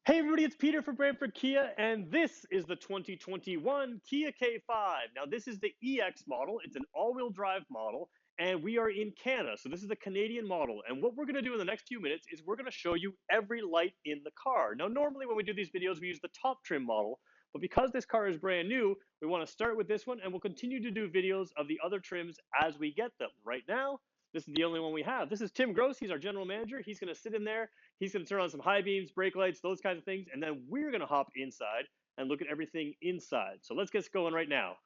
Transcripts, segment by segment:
Hey everybody, it's Peter from Brantford Kia, and this is the 2021 Kia K5. Now this is the EX model, it's an all-wheel drive model, and we are in Canada, so this is the Canadian model. And what we're gonna do in the next few minutes is we're gonna show you every light in the car. Now normally when we do these videos, we use the top trim model, but because this car is brand new, we wanna start with this one, and we'll continue to do videos of the other trims as we get them. Right now, this is the only one we have. This is Tim Gross, he's our general manager. He's gonna sit in there. He's going to turn on some high beams, brake lights, those kinds of things, and then we're going to hop inside and look at everything inside. So let's get going right now.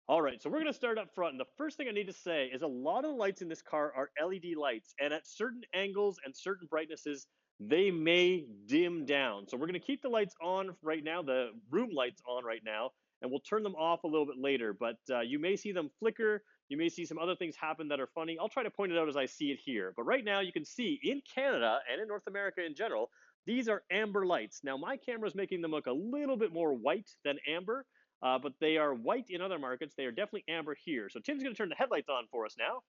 All right, so we're going to start up front. And the first thing I need to say is a lot of the lights in this car are LED lights, and at certain angles and certain brightnesses, they may dim down. So we're going to keep the lights on right now, the room lights on right now, and we'll turn them off a little bit later. But you may see them flicker. You may see some other things happen that are funny. I'll try to point it out as I see it here. But right now, you can see in Canada and in North America in general, these are amber lights. Now, my camera is making them look a little bit more white than amber, but they are white in other markets. They are definitely amber here. So Tim's going to turn the headlights on for us now,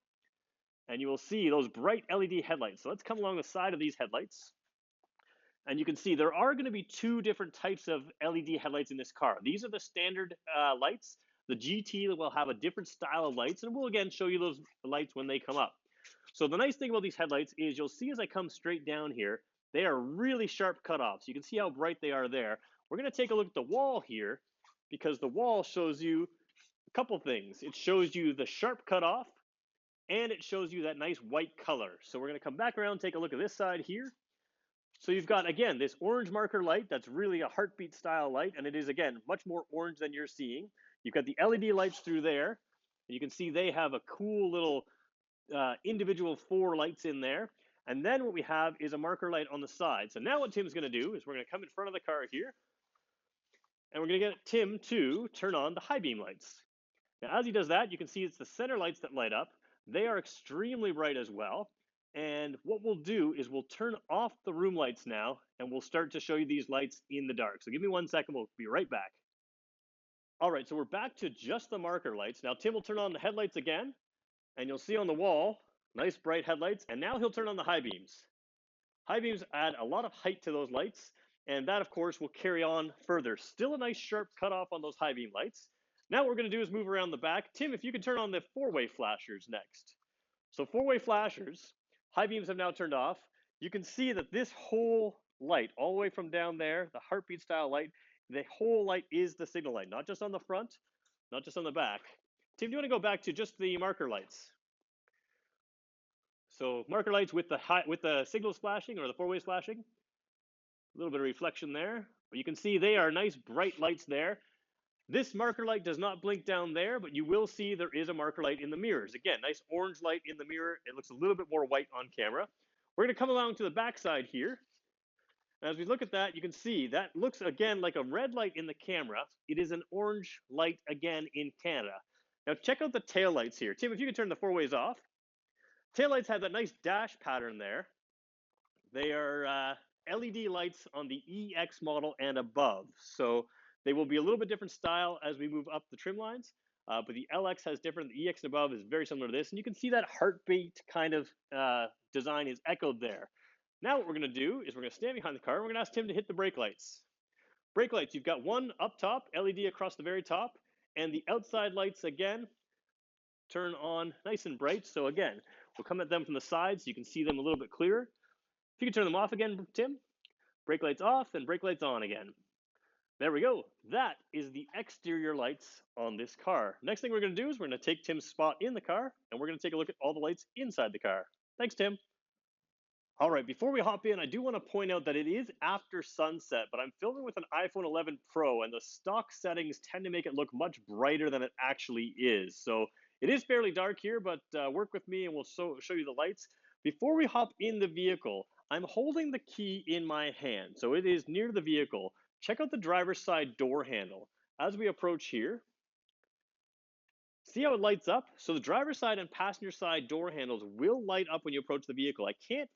and you will see those bright LED headlights. So let's come along the side of these headlights. And you can see there are going to be two different types of LED headlights in this car. These are the standard lights. The GT will have a different style of lights, and we'll again show you those lights when they come up. So the nice thing about these headlights is you'll see as I come straight down here, they are really sharp cutoffs. You can see how bright they are there. We're going to take a look at the wall here because the wall shows you a couple things. It shows you the sharp cutoff, and it shows you that nice white color. So we're going to come back around, take a look at this side here. So you've got, again, this orange marker light that's really a heartbeat style light, and it is, again, much more orange than you're seeing. You've got the LED lights through there, and you can see they have a cool little individual 4 lights in there. And then what we have is a marker light on the side. So now what Tim's going to do is we're going to come in front of the car here, and we're going to get Tim to turn on the high beam lights. Now, as he does that, you can see it's the center lights that light up. They are extremely bright as well. And what we'll do is we'll turn off the room lights now, and we'll start to show you these lights in the dark. So give me 1 second, we'll be right back. All right, so we're back to just the marker lights. Now Tim will turn on the headlights again, and you'll see on the wall, nice bright headlights, and now he'll turn on the high beams. High beams add a lot of height to those lights, and that, of course, will carry on further. Still a nice sharp cutoff on those high beam lights. Now what we're going to do is move around the back. Tim, if you could turn on the 4-way flashers next. So 4-way flashers, high beams have now turned off. You can see that this whole light, all the way from down there, the heartbeat style light, the whole light is the signal light, not just on the front, not just on the back. Tim, do you want to go back to just the marker lights? So marker lights with the signals flashing or the 4-ways flashing. A little bit of reflection there, but you can see they are nice bright lights there. This marker light does not blink down there, but you will see there is a marker light in the mirrors. Again, nice orange light in the mirror. It looks a little bit more white on camera. We're going to come along to the back side here. And as we look at that, you can see that looks again like a red light in the camera. It is an orange light again in Canada. Now check out the tail lights here. Tim, if you could turn the 4-ways off. Tail lights have that nice dash pattern there. They are LED lights on the EX model and above. So they will be a little bit different style as we move up the trim lines. But the LX has different. The EX and above is very similar to this. And you can see that heartbeat kind of design is echoed there. Now what we're going to do is we're going to stand behind the car. And we're going to ask Tim to hit the brake lights. Brake lights, you've got one up top, LED across the very top. And the outside lights, again, turn on nice and bright. So again, we'll come at them from the side so you can see them a little bit clearer. If you could turn them off again, Tim. Brake lights off and brake lights on again. There we go. That is the exterior lights on this car. Next thing we're going to do is we're going to take Tim's spot in the car, and we're going to take a look at all the lights inside the car. Thanks, Tim. All right, before we hop in, I do want to point out that it is after sunset, but I'm filming with an iPhone 11 Pro, and the stock settings tend to make it look much brighter than it actually is. So it is fairly dark here, but work with me and we'll show you the lights. Before we hop in the vehicle, I'm holding the key in my hand, so it is near the vehicle. Check out the driver's side door handle. As we approach here, see how it lights up? So the driver's side and passenger side door handles will light up when you approach the vehicle. I can't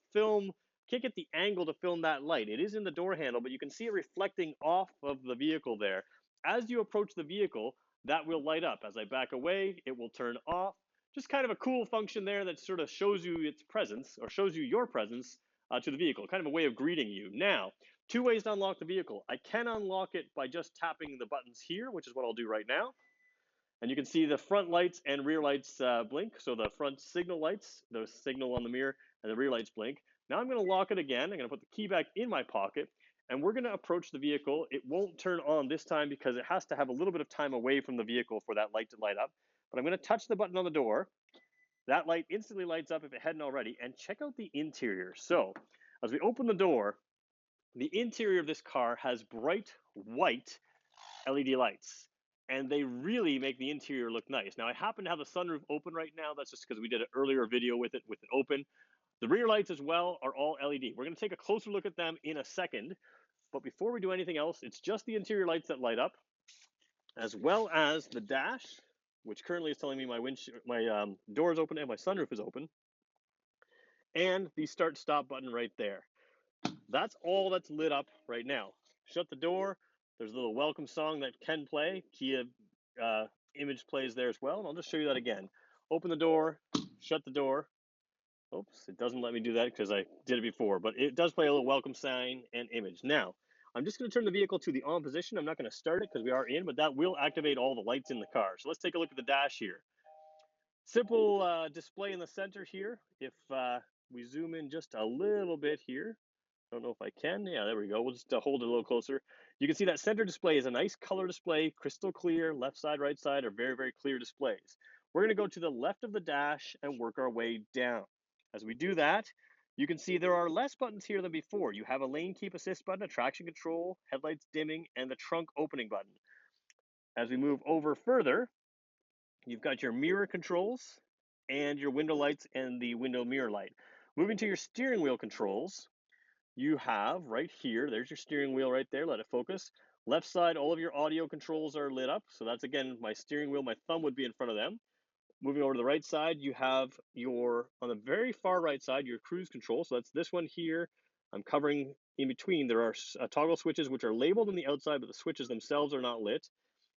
get the angle to film that light. It is in the door handle, but you can see it reflecting off of the vehicle there. As you approach the vehicle, that will light up. As I back away, it will turn off. Just kind of a cool function there that sort of shows you its presence, or shows you your presence to the vehicle, kind of a way of greeting you. Now, two ways to unlock the vehicle. I can unlock it by just tapping the buttons here, which is what I'll do right now. And you can see the front lights and rear lights blink. So the front signal lights, the signal on the mirror, and the rear lights blink. Now I'm going to lock it again. I'm going to put the key back in my pocket, and we're going to approach the vehicle. It won't turn on this time because it has to have a little bit of time away from the vehicle for that light to light up. But I'm going to touch the button on the door. That light instantly lights up if it hadn't already. And check out the interior. So as we open the door, the interior of this car has bright white LED lights, and they really make the interior look nice. Now, I happen to have the sunroof open right now. That's just because we did an earlier video with it open. The rear lights as well are all LED. We're going to take a closer look at them in a second, but before we do anything else, it's just the interior lights that light up, as well as the dash, which currently is telling me my door is open and my sunroof is open, and the start-stop button right there. That's all that's lit up right now. Shut the door. There's a little welcome song that can play. Kia image plays there as well. And I'll just show you that again. Open the door, shut the door. Oops, it doesn't let me do that because I did it before, but it does play a little welcome sign and image. Now, I'm just going to turn the vehicle to the on position. I'm not going to start it because we are in, but that will activate all the lights in the car. So let's take a look at the dash here. Simple display in the center here. If we zoom in just a little bit here, I don't know if I can. Yeah, there we go. We'll just hold it a little closer. You can see that center display is a nice color display, crystal clear. Left side, right side are very, very clear displays. We're going to go to the left of the dash and work our way down. As we do that, you can see there are less buttons here than before. You have a lane keep assist button, a traction control, headlights dimming, and the trunk opening button. As we move over further, you've got your mirror controls and your window lights and the window mirror light. Moving to your steering wheel controls, you have right here, there's your steering wheel right there, let it focus. Left side, all of your audio controls are lit up. So that's, again, my steering wheel, my thumb would be in front of them. Moving over to the right side, you have on the very far right side, your cruise control. So that's this one here. I'm covering in between. There are toggle switches which are labeled on the outside, but the switches themselves are not lit.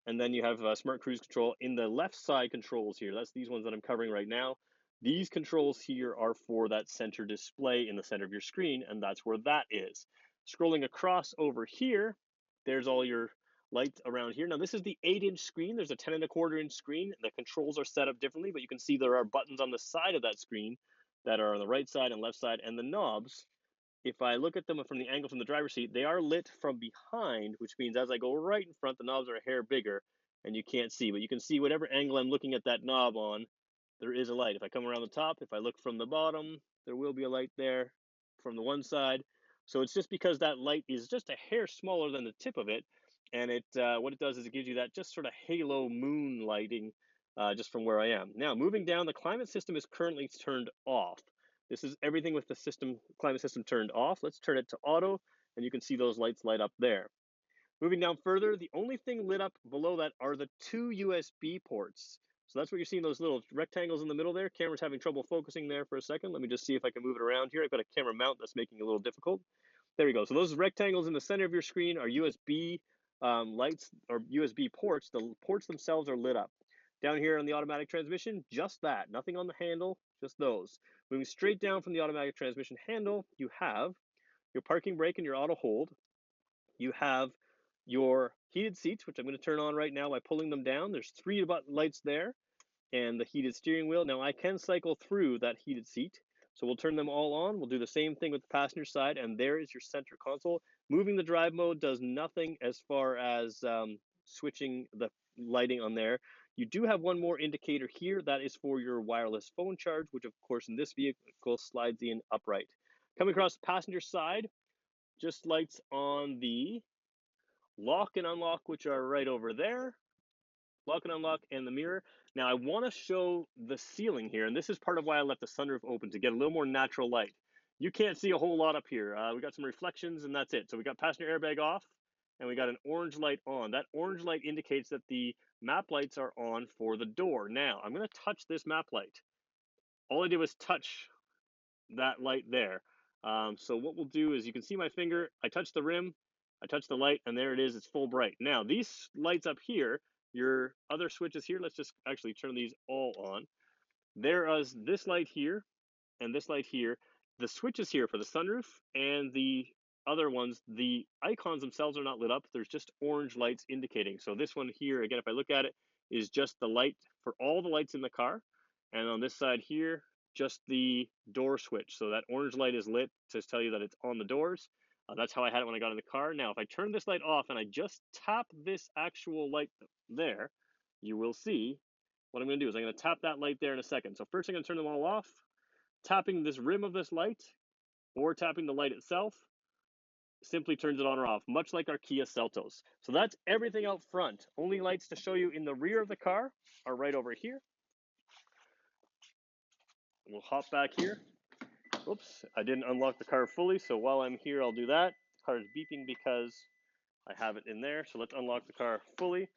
And then you have smart cruise control in the left side controls here. That's these ones that I'm covering right now. These controls here are for that center display in the center of your screen, and that's where that is. Scrolling across over here, there's all your lights around here. Now this is the 8-inch screen. There's a 10.25-inch screen. The controls are set up differently, but you can see there are buttons on the side of that screen that are on the right side and left side, and the knobs, if I look at them from the angle from the driver's seat, they are lit from behind, which means as I go right in front, the knobs are a hair bigger and you can't see, but you can see whatever angle I'm looking at that knob on, there is a light. If I come around the top, if I look from the bottom, there will be a light there from the one side. So it's just because that light is just a hair smaller than the tip of it, and what it does is it gives you that just sort of halo moon lighting just from where I am. Now, moving down, the climate system is currently turned off. This is everything with the climate system turned off. Let's turn it to auto, and you can see those lights light up there. Moving down further, the only thing lit up below that are the 2 USB ports. So that's what you're seeing, those little rectangles in the middle there. Camera's having trouble focusing there for a second. Let me just see if I can move it around here. I've got a camera mount that's making it a little difficult. There we go. So those rectangles in the center of your screen are USB lights or USB ports. The ports themselves are lit up. Down here on the automatic transmission, just that. Nothing on the handle, just those. Moving straight down from the automatic transmission handle, you have your parking brake and your auto hold. You have your heated seats, which I'm going to turn on right now by pulling them down. There's 3 lights there, and the heated steering wheel. Now I can cycle through that heated seat, so we'll turn them all on. We'll do the same thing with the passenger side, and there is your center console. Moving the drive mode does nothing as far as switching the lighting on there. You do have one more indicator here. That is for your wireless phone charge, which of course in this vehicle slides in upright. Coming across the passenger side, just lights on the lock and unlock, which are right over there. Lock and unlock and the mirror. Now I want to show the ceiling here, and this is part of why I left the sunroof open, to get a little more natural light. You can't see a whole lot up here. We got some reflections and that's it. So we got passenger airbag off and we got an orange light on. That orange light indicates that the map lights are on for the door. Now I'm going to touch this map light. All I did was touch that light there. So what we'll do is, you can see my finger, I touch the rim, I touch the light, and there it is, it's full bright. Now these lights up here, your other switches here, let's just actually turn these all on. There is this light here and this light here. the switches here for the sunroof and the other ones, the icons themselves are not lit up. There's just orange lights indicating. So this one here, again, if I look at it, is just the light for all the lights in the car. And on this side here, just the door switch. So that orange light is lit to tell you that it's on the doors. That's how I had it when I got in the car. Now, if I turn this light off and I just tap this actual light there, you will see what I'm going to do is I'm going to tap that light there in a second. So first I'm going to turn them all off. Tapping this rim of this light or tapping the light itself simply turns it on or off, much like our Kia Seltos. So that's everything out front. Only lights to show you in the rear of the car are right over here. We'll hop back here. Oops, I didn't unlock the car fully, so while I'm here, I'll do that. The car is beeping because I have it in there. So let's unlock the car fully.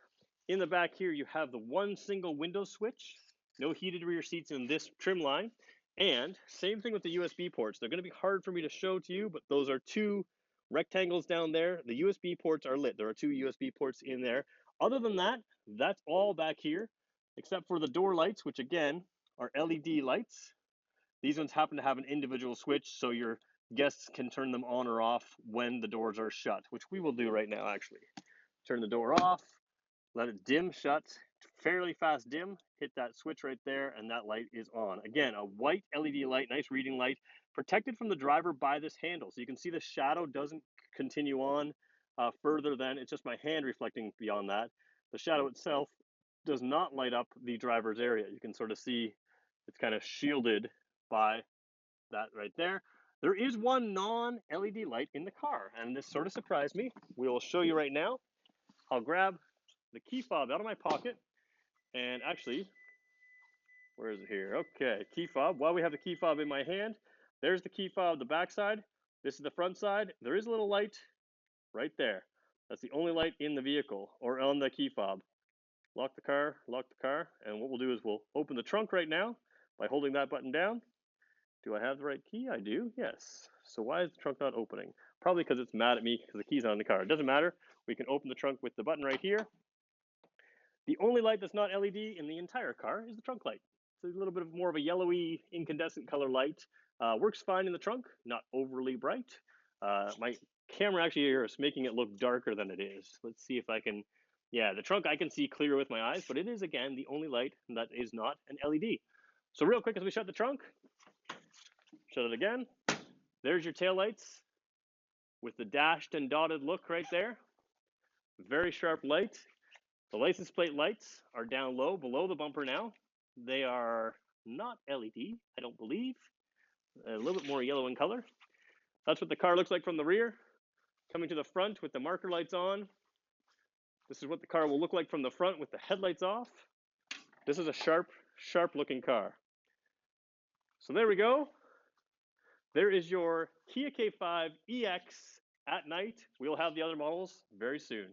In the back here, you have the one single window switch. No heated rear seats in this trim line. And same thing with the USB ports. They're going to be hard for me to show to you, but those are two rectangles down there. The USB ports are lit. There are two USB ports in there. Other than that, that's all back here, except for the door lights, which again are LED lights. These ones happen to have an individual switch, so your guests can turn them on or off when the doors are shut, which we will do right now, actually. Turn the door off, let it dim shut, fairly fast dim, hit that switch right there, and that light is on. Again, a white LED light, nice reading light, protected from the driver by this handle. So you can see the shadow doesn't continue on further than, it's just my hand reflecting beyond that. The shadow itself does not light up the driver's area. You can sort of see it's kind of shielded by that right there. There is one non-LED light in the car, and this sort of surprised me. We will show you right now. I'll grab the key fob out of my pocket, and actually, where is it here? Okay, key fob. While we have the key fob in my hand, there's the key fob, the back side. This is the front side. There is a little light right there. That's the only light in the vehicle or on the key fob. Lock the car, and what we'll do is we'll open the trunk right now by holding that button down. Do I have the right key? I do, yes. So why is the trunk not opening? Probably because it's mad at me because the key's not in the car. It doesn't matter. We can open the trunk with the button right here. The only light that's not LED in the entire car is the trunk light. It's a little bit more of a yellowy incandescent color light. Works fine in the trunk, not overly bright. My camera actually here is making it look darker than it is. Let's see if I can, yeah, the trunk I can see clear with my eyes, but it is again the only light that is not an LED. So real quick as we shut the trunk, shut it again. There's your taillights with the dashed and dotted look right there. Very sharp light. The license plate lights are down low below the bumper now. They are not LED, I don't believe. A little bit more yellow in color. That's what the car looks like from the rear. Coming to the front with the marker lights on. This is what the car will look like from the front with the headlights off. This is a sharp looking car. So there we go. There is your Kia K5 EX at night. We'll have the other models very soon.